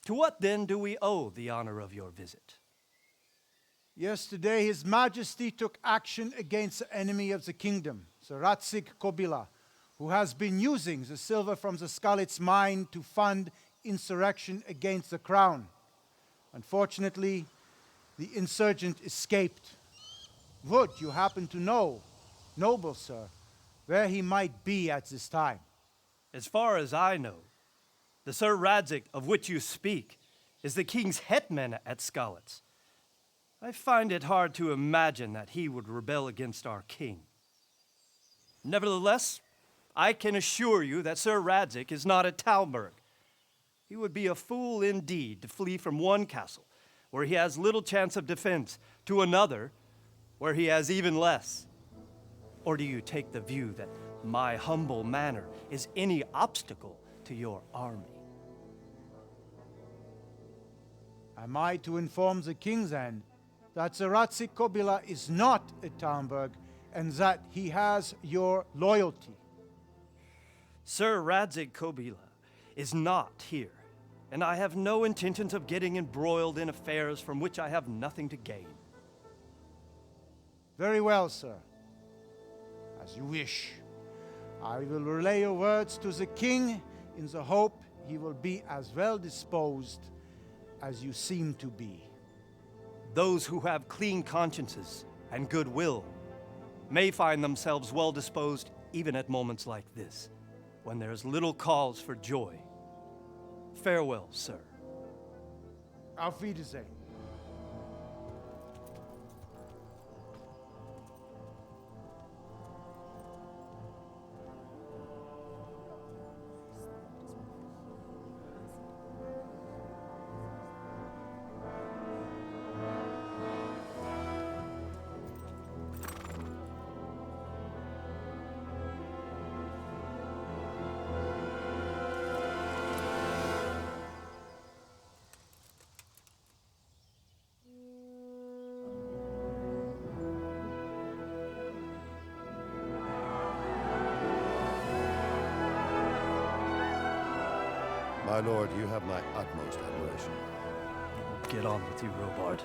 To what then do we owe the honor of your visit? Yesterday, His Majesty took action against the enemy of the kingdom, the Radzig Kobila, who has been using the silver from the Skalice mine to fund insurrection against the crown. Unfortunately, the insurgent escaped. Would you happen to know, noble sir, where he might be at this time? As far as I know, the Sir Radzig of which you speak is the king's hetman at Skalice. I find it hard to imagine that he would rebel against our king. Nevertheless, I can assure you that Sir Radzig is not at Talmberg. He would be a fool indeed to flee from one castle where he has little chance of defense to another where he has even less. Or do you take the view that my humble manner is any obstacle to your army? Am I to inform the king then that the Ratzik Kobila is not at Talmberg and that he has your loyalty? Sir Radzik Kobila is not here, and I have no intentions of getting embroiled in affairs from which I have nothing to gain. Very well, sir. As you wish. I will relay your words to the king in the hope he will be as well disposed as you seem to be. Those who have clean consciences and goodwill may find themselves well disposed even at moments like this, when there is little cause for joy. Farewell, sir. Auf Wiedersehen. My lord, you have my utmost admiration. Get on with you, Robard.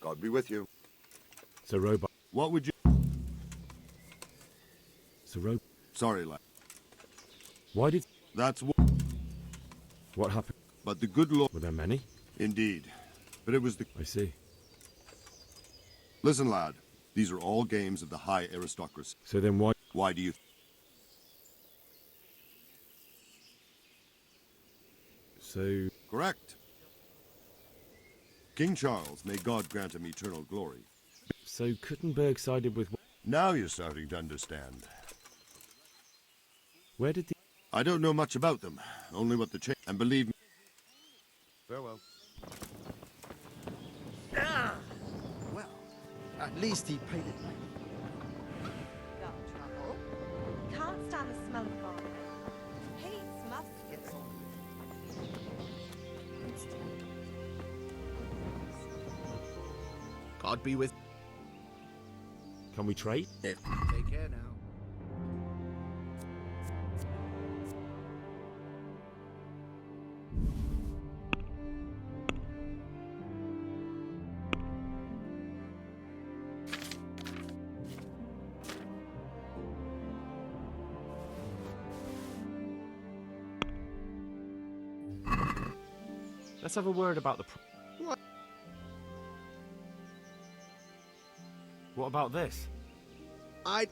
God be with you. Sir Robard. What would you... Sir Robard. Sorry, lad. Why did... That's what... What happened? But the good Lord... Were there many? Indeed. But it was the... I see. Listen, lad. These are all games of the high aristocracy. So then why... Why do you... So... Correct. King Charles, may God grant him eternal glory. So Kuttenberg sided with... Now you're starting to understand. Where did the... I don't know much about them, only what the chain... And believe me... Farewell. Ah! Well, at least he paid it back. Got trouble? Can't stand the smell of garlic. Hates muscles. God be with... Can we trade? Take care now. Let's have a word about the... What? What about this? Aye.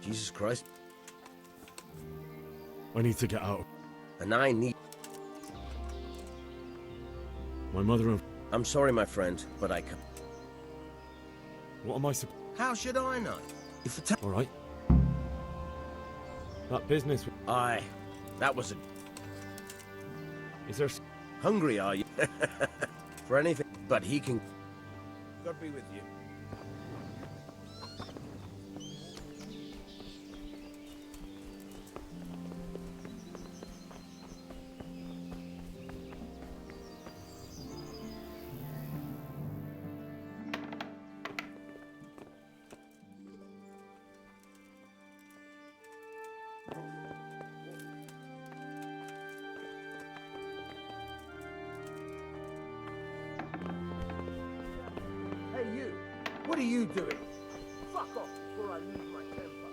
Jesus Christ. I need to get out. And I need... My mother and... I'm sorry, my friend, but I can't. What am I supposed... How should I know? If it's... All right. That business... Aye. That was a... Is there... Hungry, are you? For anything, but he can... God be with you. Hey, you. What are you doing? Fuck off before I lose my temper.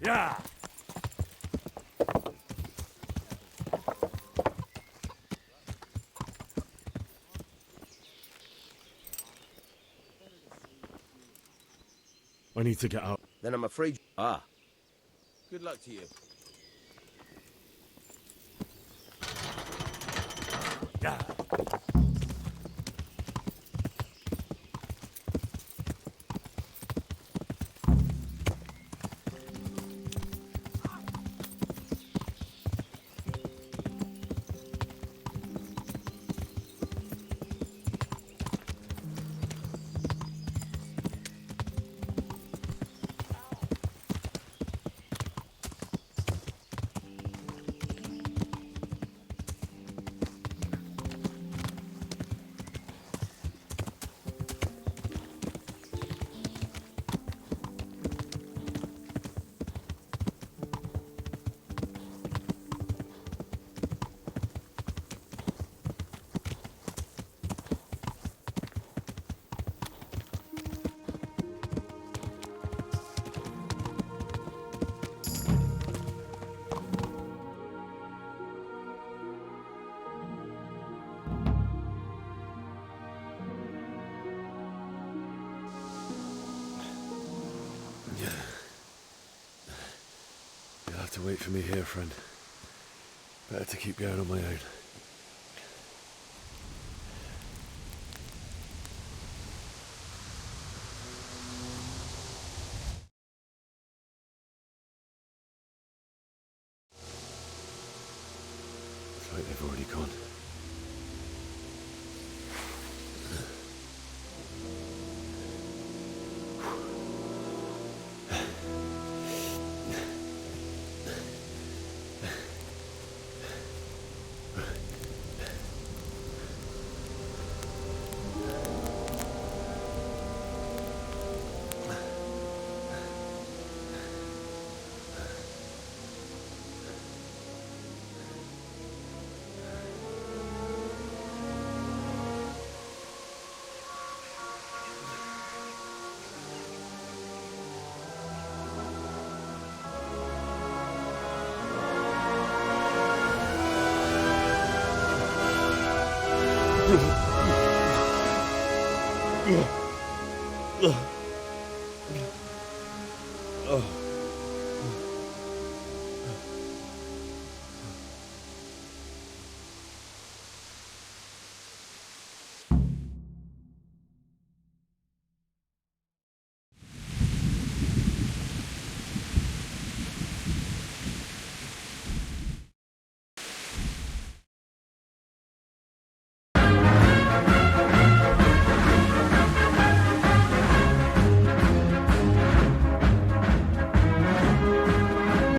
Yeah. I need to get out. Then I'm afraid... Ah. Good luck to you. Yeah. You'll have to wait for me here, friend. Better to keep going on my own.